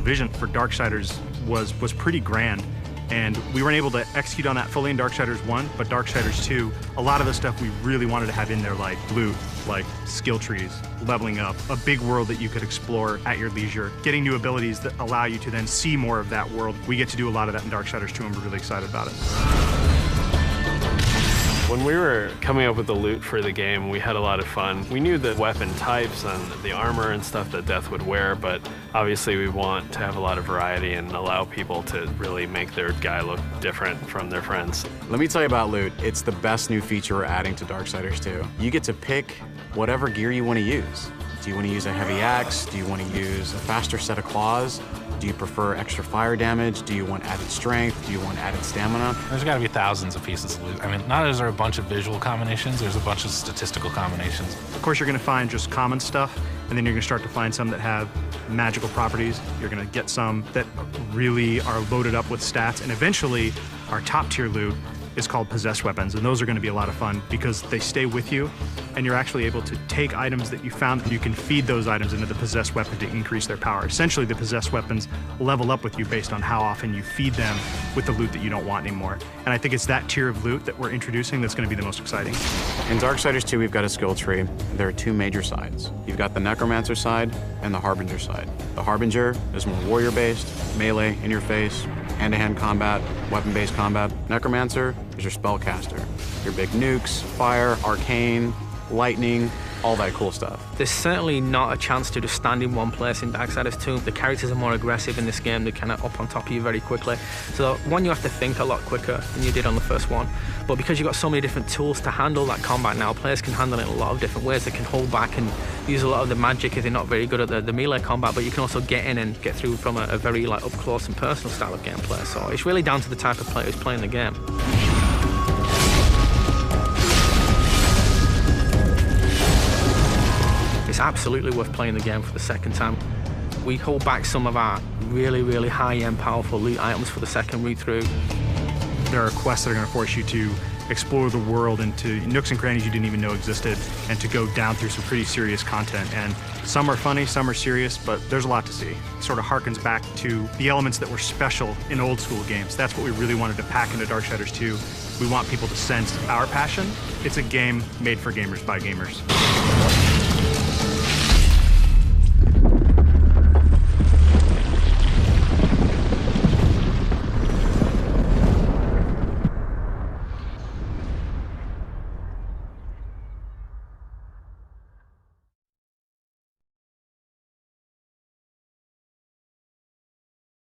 original vision for Darksiders was pretty grand. And we weren't able to execute on that fully in Darksiders 1, but Darksiders 2, a lot of the stuff we really wanted to have in there, like loot, like skill trees, leveling up, a big world that you could explore at your leisure, getting new abilities that allow you to then see more of that world. We get to do a lot of that in Darksiders 2, and we're really excited about it. When we were coming up with the loot for the game, we had a lot of fun. We knew the weapon types and the armor and stuff that Death would wear, but obviously we want to have a lot of variety and allow people to really make their guy look different from their friends. Let me tell you about loot. It's the best new feature we're adding to Darksiders 2. You get to pick whatever gear you want to use. Do you want to use a heavy axe? Do you want to use a faster set of claws? Do you prefer extra fire damage? Do you want added strength? Do you want added stamina? There's got to be thousands of pieces of loot. I mean, not only is there a bunch of visual combinations, there's a bunch of statistical combinations. Of course, you're going to find just common stuff, and then you're going to start to find some that have magical properties. You're going to get some that really are loaded up with stats, and eventually, our top-tier loot is called possessed weapons, and those are going to be a lot of fun because they stay with you, and you're actually able to take items that you found, and you can feed those items into the possessed weapon to increase their power. Essentially, the possessed weapons level up with you based on how often you feed them with the loot that you don't want anymore. And I think it's that tier of loot that we're introducing that's going to be the most exciting. In Darksiders 2, we've got a skill tree. There are two major sides. You've got the Necromancer side and the Harbinger side. The Harbinger is more warrior-based, melee, in-your-face, hand-to-hand combat, weapon-based combat. Necromancer is your spellcaster. Your big nukes, fire, arcane, lightning, all that cool stuff. There's certainly not a chance to just stand in one place in Darksiders 2. The characters are more aggressive in this game. They're kind of up on top of you very quickly. So one, you have to think a lot quicker than you did on the first one. But because you've got so many different tools to handle that combat now, players can handle it in a lot of different ways. They can hold back and use a lot of the magic if they're not very good at the melee combat, but you can also get in and get through from a very like up close and personal style of gameplay. So it's really down to the type of player who's playing the game. It's absolutely worth playing the game for the second time. We hold back some of our really, really high-end, powerful loot items for the second read-through. There are quests that are going to force you to explore the world into nooks and crannies you didn't even know existed, and to go down through some pretty serious content. And some are funny, some are serious, but there's a lot to see. It sort of harkens back to the elements that were special in old school games. That's what we really wanted to pack into Darksiders 2. We want people to sense our passion. It's a game made for gamers by gamers.